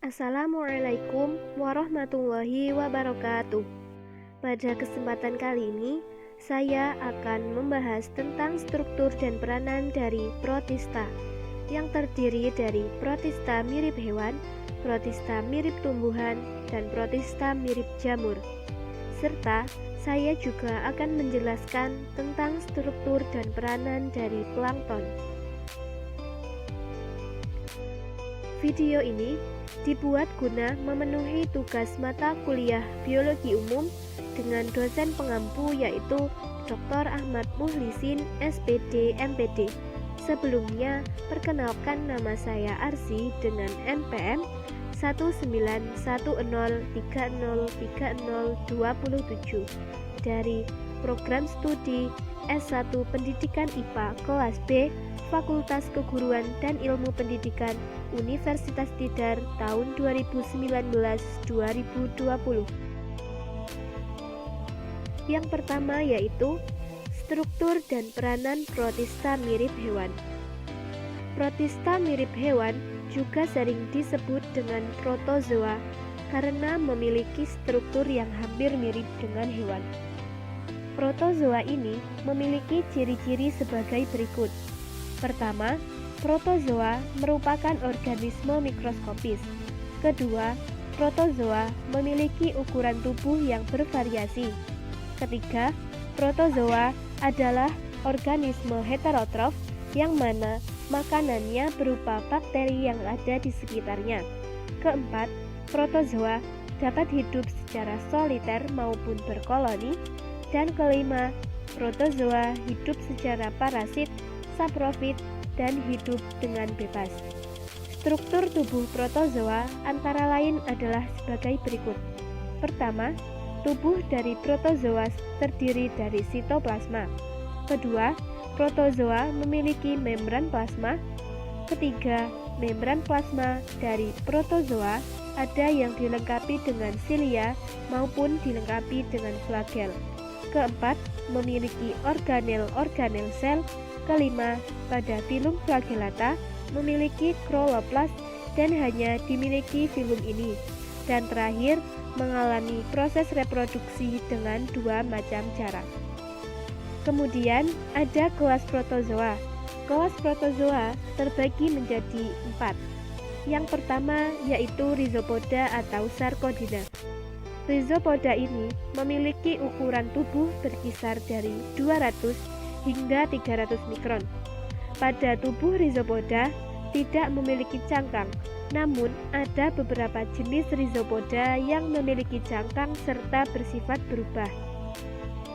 Assalamualaikum warahmatullahi wabarakatuh. Pada kesempatan kali ini, saya akan membahas tentang struktur dan peranan dari protista yang terdiri dari protista mirip hewan, protista mirip tumbuhan, dan protista mirip jamur. Serta saya juga akan menjelaskan tentang struktur dan peranan dari plankton. Video ini dibuat guna memenuhi tugas mata kuliah biologi umum dengan dosen pengampu yaitu Dr. Ahmad Muhlisin, SPD, MPD. Sebelumnya, perkenalkan nama saya Arsi dengan NPM 19103030327 dari program studi S1 Pendidikan IPA kelas B, Fakultas Keguruan dan Ilmu Pendidikan Universitas Tidar tahun 2019-2020. Yang pertama yaitu struktur dan peranan protista mirip hewan. Protista mirip hewan juga sering disebut dengan protozoa karena memiliki struktur yang hampir mirip dengan hewan. Protozoa ini memiliki ciri-ciri sebagai berikut. Pertama, protozoa merupakan organisme mikroskopis. Kedua, protozoa memiliki ukuran tubuh yang bervariasi. Ketiga, protozoa adalah organisme heterotrof yang mana makanannya berupa bakteri yang ada di sekitarnya. Keempat, protozoa dapat hidup secara soliter maupun berkoloni. Dan kelima, protozoa hidup secara parasit, saprofit, dan hidup dengan bebas. Struktur tubuh protozoa antara lain adalah sebagai berikut. Pertama, tubuh dari protozoa terdiri dari sitoplasma. Kedua, protozoa memiliki membran plasma. Ketiga, membran plasma dari protozoa ada yang dilengkapi dengan silia maupun dilengkapi dengan flagel. Keempat, memiliki organel-organel sel. Kelima, pada filum flagellata memiliki kloroplast dan hanya dimiliki filum ini. Dan terakhir, mengalami proses reproduksi dengan dua macam cara. Kemudian ada kelas protozoa. Kelas protozoa terbagi menjadi 4. Yang pertama yaitu Rhizopoda atau Sarcodina. Rhizopoda ini memiliki ukuran tubuh berkisar dari 200 hingga 300 mikron. Pada tubuh Rhizopoda tidak memiliki cangkang, namun ada beberapa jenis Rhizopoda yang memiliki cangkang serta bersifat berubah.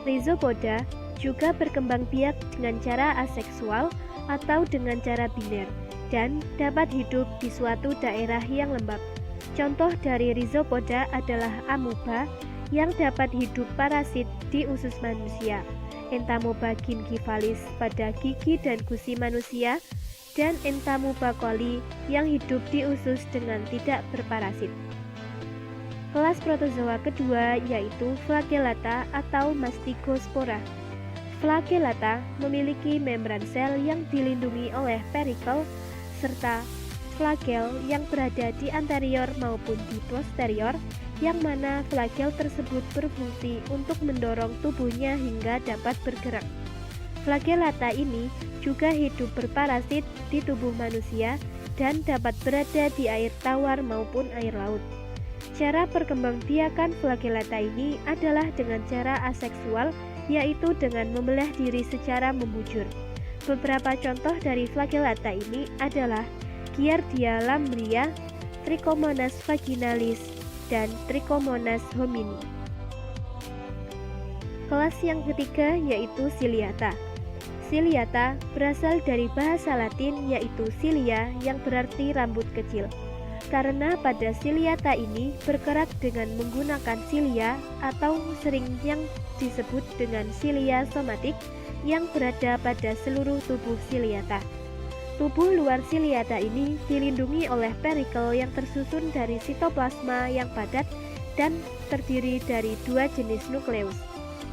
Rhizopoda juga berkembang biak dengan cara aseksual atau dengan cara biner dan dapat hidup di suatu daerah yang lembab. Contoh dari Rhizopoda adalah amoeba yang dapat hidup parasit di usus manusia, Entamoeba gingivalis pada gigi dan gusi manusia, dan Entamoeba coli yang hidup di usus dengan tidak berparasit. Kelas protozoa kedua yaitu Flagellata atau Mastigospora. Flagellata memiliki membran sel yang dilindungi oleh perikel serta flagel yang berada di anterior maupun di posterior, yang mana flagel tersebut berfungsi untuk mendorong tubuhnya hingga dapat bergerak. Flagellata ini juga hidup berparasit di tubuh manusia dan dapat berada di air tawar maupun air laut. Cara perkembangbiakan flagellata ini adalah dengan cara aseksual, yaitu dengan membelah diri secara membujur. Beberapa contoh dari flagellata ini adalah Giardia lamblia, Trichomonas vaginalis, dan Trichomonas homini. Kelas yang ketiga yaitu Ciliata. Ciliata berasal dari bahasa Latin yaitu cilia yang berarti rambut kecil. Karena pada Ciliata ini bergerak dengan menggunakan silia atau sering yang disebut dengan silia somatik yang berada pada seluruh tubuh Ciliata. Tubuh luar Ciliata ini dilindungi oleh perikel yang tersusun dari sitoplasma yang padat dan terdiri dari dua jenis nukleus.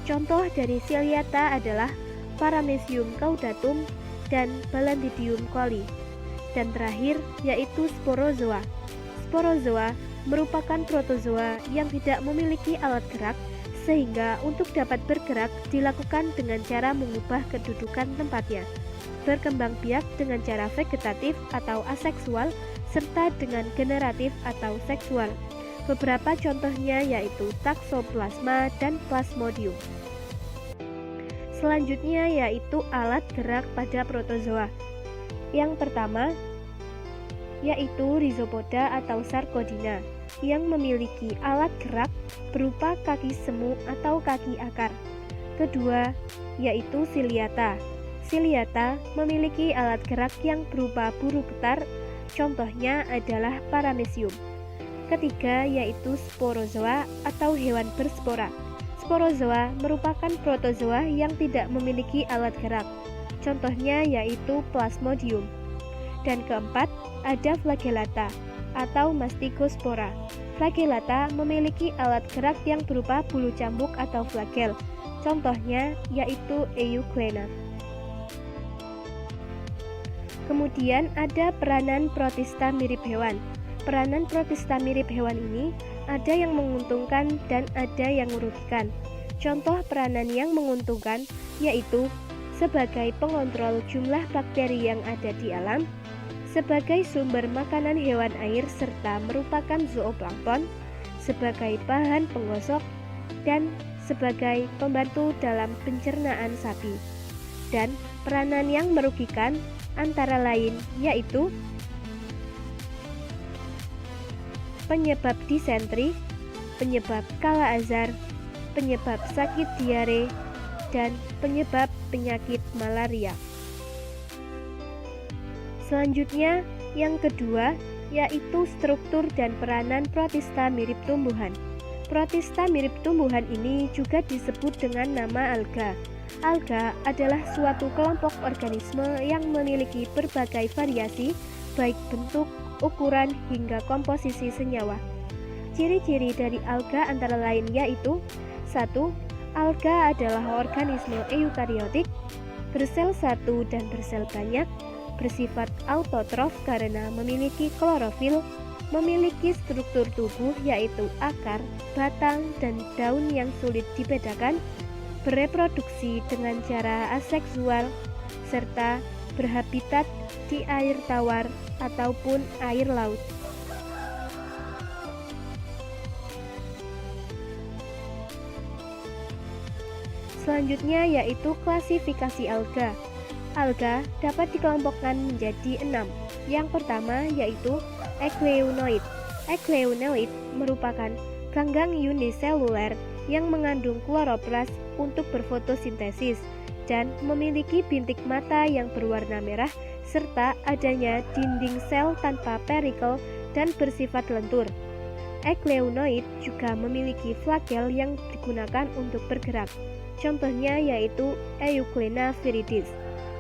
Contoh dari Ciliata adalah Paramecium caudatum dan Balandidium coli. Dan terakhir yaitu sporozoa. sporozoa merupakan protozoa yang tidak memiliki alat gerak, sehingga untuk dapat bergerak dilakukan dengan cara mengubah kedudukan tempatnya, berkembang biak dengan cara vegetatif atau aseksual, serta dengan generatif atau seksual. Beberapa contohnya yaitu Toxoplasma dan Plasmodium. Selanjutnya yaitu alat gerak pada protozoa. Yang pertama yaitu Rhizopoda atau Sarcodina yang memiliki alat gerak berupa kaki semu atau kaki akar. Kedua yaitu Ciliata. Ciliata memiliki alat gerak yang berupa buru getar, contohnya adalah Paramecium. Ketiga yaitu Sporozoa atau hewan berspora. Sporozoa merupakan protozoa yang tidak memiliki alat gerak, contohnya yaitu Plasmodium. Dan keempat, ada Flagellata atau Mastigospora. Flagellata memiliki alat gerak yang berupa bulu cambuk atau flagel, contohnya yaitu Euglena. Kemudian ada peranan protista mirip hewan. Peranan protista mirip hewan ini ada yang menguntungkan dan ada yang merugikan. Contoh peranan yang menguntungkan yaitu sebagai pengontrol jumlah bakteri yang ada di alam, sebagai sumber makanan hewan air serta merupakan zooplankton, sebagai bahan penggosok, dan sebagai pembantu dalam pencernaan sapi. Dan peranan yang merugikan antara lain yaitu penyebab disentri, penyebab kala azar, penyebab sakit diare, dan penyebab penyakit malaria. Selanjutnya, yang kedua, yaitu struktur dan peranan protista mirip tumbuhan. Protista mirip tumbuhan ini juga disebut dengan nama alga. Alga adalah suatu kelompok organisme yang memiliki berbagai variasi, baik bentuk, ukuran, hingga komposisi senyawa. Ciri-ciri dari alga antara lain yaitu 1. Alga adalah organisme eukariotik, bersel satu dan bersel banyak, bersifat autotrof karena memiliki klorofil, memiliki struktur tubuh yaitu akar, batang, dan daun yang sulit dibedakan, bereproduksi dengan cara aseksual, serta berhabitat di air tawar ataupun air laut. Selanjutnya yaitu klasifikasi alga. Alga dapat dikelompokkan menjadi 6. Yang pertama yaitu Ekleunoid. Ekleunoid merupakan ganggang uniseluler yang mengandung kloroplas untuk berfotosintesis dan memiliki bintik mata yang berwarna merah serta adanya dinding sel tanpa perikel dan bersifat lentur. Ekleunoid juga memiliki flagel yang digunakan untuk bergerak. Contohnya yaitu Euglena viridis.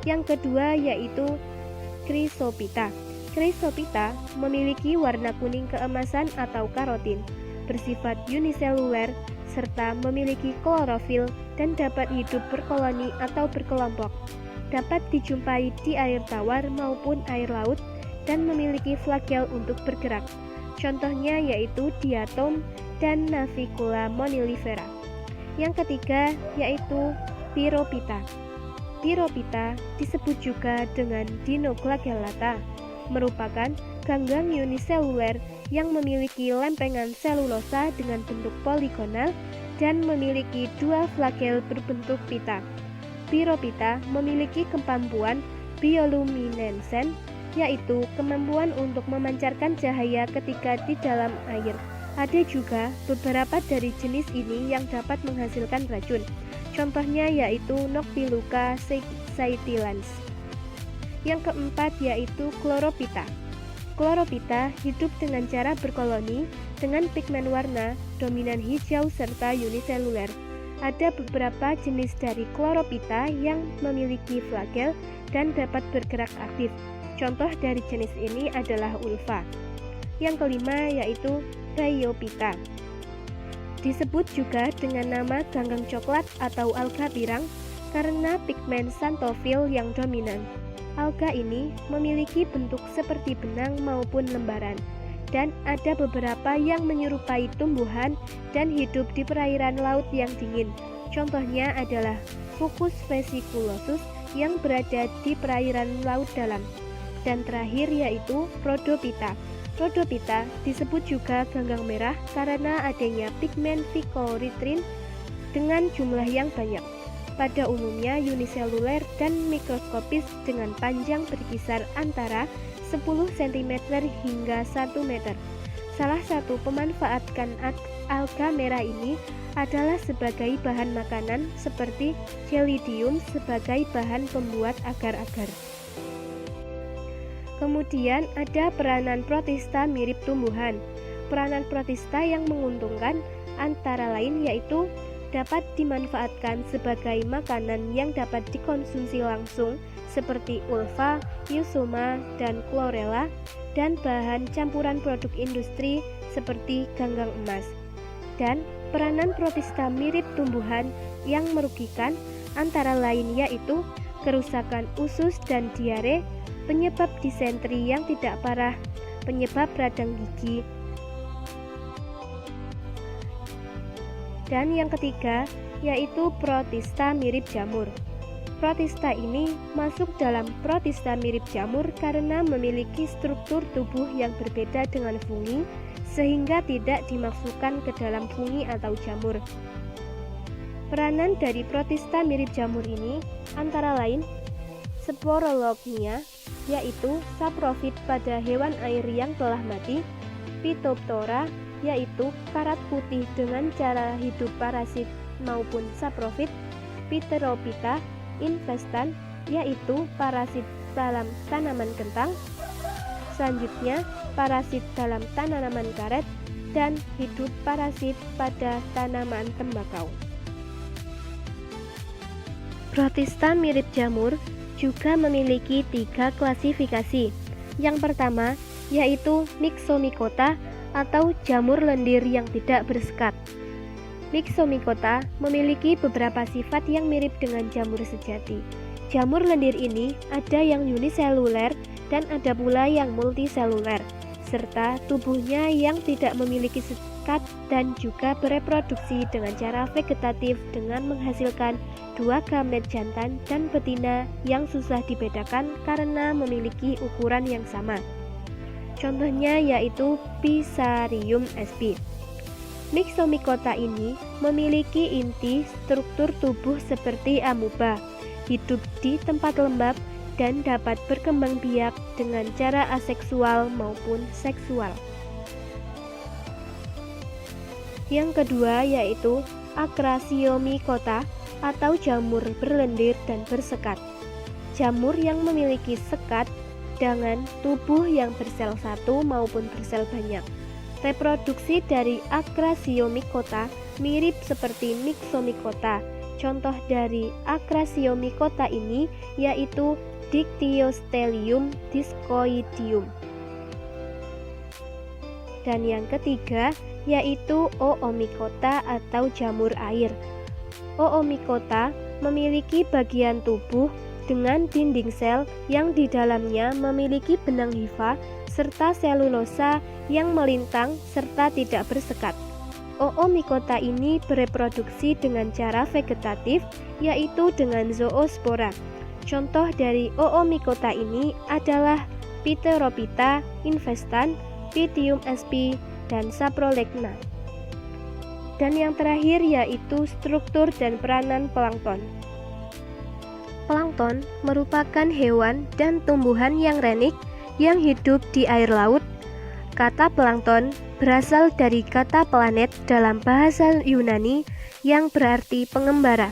Yang kedua yaitu Chrysopita. Chrysopita memiliki warna kuning keemasan atau karotin, bersifat uniseluler, serta memiliki klorofil dan dapat hidup berkoloni atau berkelompok. Dapat dijumpai di air tawar maupun air laut dan memiliki flagel untuk bergerak. Contohnya yaitu Diatom dan Navicula monilifera. Yang ketiga yaitu Pyropita. Pyropita disebut juga dengan Dinoflagellata, merupakan ganggang uniseluler yang memiliki lempengan selulosa dengan bentuk poligonal dan memiliki dua flagel berbentuk pita. Pyropita memiliki kemampuan bioluminescent, yaitu kemampuan untuk memancarkan cahaya ketika di dalam air. Ada juga beberapa dari jenis ini yang dapat menghasilkan racun. Contohnya yaitu Noctiluca saetilans. Yang keempat yaitu Chlorophyta. Chlorophyta hidup dengan cara berkoloni dengan pigmen warna dominan hijau serta uniseluler. Ada beberapa jenis dari Chlorophyta yang memiliki flagel dan dapat bergerak aktif. Contoh dari jenis ini adalah ulva. Yang kelima yaitu Bryophyta. Disebut juga dengan nama ganggang coklat atau alga pirang karena pigmen xanthofil yang dominan. Alga ini memiliki bentuk seperti benang maupun lembaran. dan ada beberapa yang menyerupai tumbuhan dan hidup di perairan laut yang dingin. Contohnya adalah Fucus vesiculosus yang berada di perairan laut dalam. Dan terakhir yaitu Rhodophyta. Rhodophyta disebut juga ganggang merah karena adanya pigmen phycoerythrin dengan jumlah yang banyak. Pada umumnya uniseluler dan mikroskopis dengan panjang berkisar antara 10 cm hingga 1 meter. Salah satu pemanfaatkan alga merah ini adalah sebagai bahan makanan seperti Chelidhium sebagai bahan pembuat agar-agar. Kemudian ada peranan protista mirip tumbuhan. Peranan protista yang menguntungkan antara lain yaitu dapat dimanfaatkan sebagai makanan yang dapat dikonsumsi langsung seperti ulva, eusoma, dan chlorella, dan bahan campuran produk industri seperti ganggang emas. Dan peranan protista mirip tumbuhan yang merugikan antara lain yaitu kerusakan usus dan diare, penyebab disentri yang tidak parah, penyebab radang gigi. Dan yang ketiga yaitu protista mirip jamur. Protista ini masuk dalam protista mirip jamur karena memiliki struktur tubuh yang berbeda dengan fungi sehingga tidak dimasukkan ke dalam fungi atau jamur. Peranan dari protista mirip jamur ini antara lain sporolognia, yaitu saprofit pada hewan air yang telah mati, Phytophthora, yaitu karat putih dengan cara hidup parasit maupun saprofit, Pterophyta infestan, yaitu parasit dalam tanaman kentang, selanjutnya parasit dalam tanaman karet, dan hidup parasit pada tanaman tembakau. Protista mirip jamur juga memiliki 3 klasifikasi. Yang pertama yaitu Myxomycota atau jamur lendir yang tidak bersekat. Myxomycota memiliki beberapa sifat yang mirip dengan jamur sejati. Jamur lendir ini ada yang uniseluler dan ada pula yang multiseluler, serta tubuhnya yang tidak memiliki sekat dan juga bereproduksi dengan cara vegetatif dengan menghasilkan 2 gamet jantan dan betina yang susah dibedakan karena memiliki ukuran yang sama. Contohnya yaitu Psarium sp. Myxomycota ini memiliki inti struktur tubuh seperti amuba, hidup di tempat lembab, dan dapat berkembang biak dengan cara aseksual maupun seksual. Yang kedua yaitu Acraciomycota atau jamur berlendir dan bersekat. Jamur yang memiliki sekat dengan tubuh yang bersel satu maupun bersel banyak. Reproduksi dari Acraciomycota mirip seperti Myxomycota. Contoh dari Acraciomycota ini yaitu Dictyostelium discoideum. Dan yang ketiga yaitu Oomycota atau jamur air. Oomycota memiliki bagian tubuh dengan dinding sel yang di dalamnya memiliki benang hifa serta selulosa yang melintang serta tidak bersekat. Oomycota ini bereproduksi dengan cara vegetatif yaitu dengan zoospora. Contoh dari Oomycota ini adalah Pterophyta infestan, Pythium sp, dan Saprolegna. Dan yang terakhir yaitu struktur dan peranan plankton. Plankton merupakan hewan dan tumbuhan yang renik yang hidup di air laut. Kata plankton berasal dari kata planet dalam bahasa Yunani yang berarti pengembara.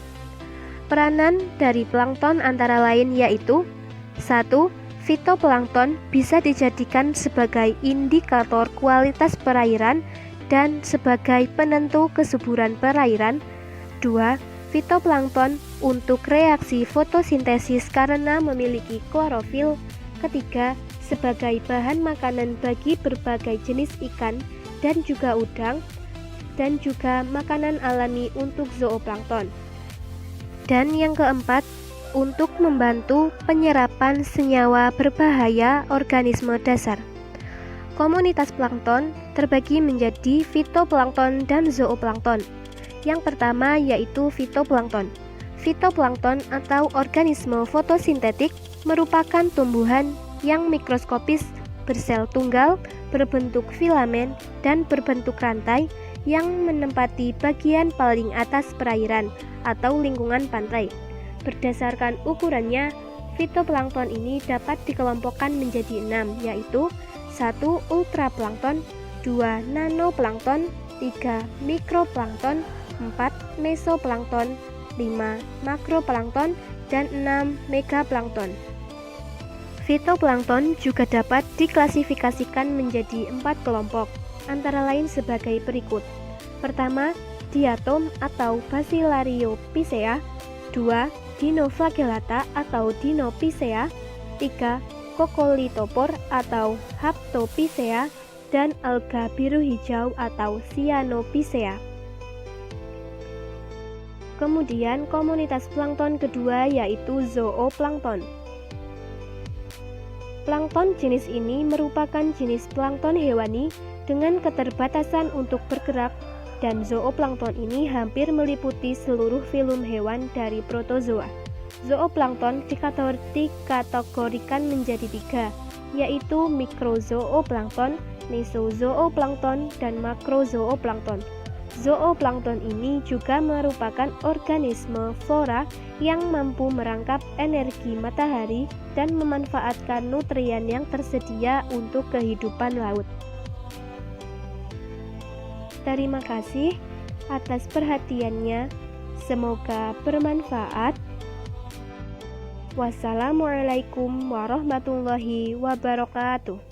Peranan dari plankton antara lain yaitu 1. Fitoplankton bisa dijadikan sebagai indikator kualitas perairan dan sebagai penentu kesuburan perairan. 2. Fitoplankton untuk reaksi fotosintesis karena memiliki klorofil. Ketiga, sebagai bahan makanan bagi berbagai jenis ikan dan juga udang, dan juga makanan alami untuk zooplankton. Dan yang keempat, untuk membantu penyerapan senyawa berbahaya organisme dasar. Komunitas plankton terbagi menjadi fitoplankton dan zooplankton. Yang pertama yaitu fitoplankton. Fitoplankton atau organisme fotosintetik merupakan tumbuhan yang mikroskopis, bersel tunggal, berbentuk filamen, dan berbentuk rantai yang menempati bagian paling atas perairan atau lingkungan pantai. Berdasarkan ukurannya, fitoplankton ini dapat dikelompokkan menjadi 6, yaitu 1. Ultraplankton, 2. Nanoplankton, 3. Mikroplankton, 4. Mesoplankton, 5. Makroplankton, dan 6. Megaplankton. Fitoplankton juga dapat diklasifikasikan menjadi 4 kelompok, antara lain sebagai berikut. Pertama, diatom atau Basilariopisea, 2. Dinoflagellata atau Dinopisea, 3. Kokolitopor atau Haptopisea, dan alga biru hijau atau Cyanopisea. Kemudian komunitas plankton kedua yaitu zooplankton. Plankton jenis ini merupakan jenis plankton hewani dengan keterbatasan untuk bergerak, dan zooplankton ini hampir meliputi seluruh filum hewan dari protozoa. Zooplankton dikategorikan menjadi 3, yaitu mikrozooplankton, mesozooplankton, dan makrozooplankton. Zooplankton ini juga merupakan organisme flora yang mampu merangkap energi matahari dan memanfaatkan nutrien yang tersedia untuk kehidupan laut. Terima kasih atas perhatiannya. Semoga bermanfaat. Wassalamualaikum warahmatullahi wabarakatuh.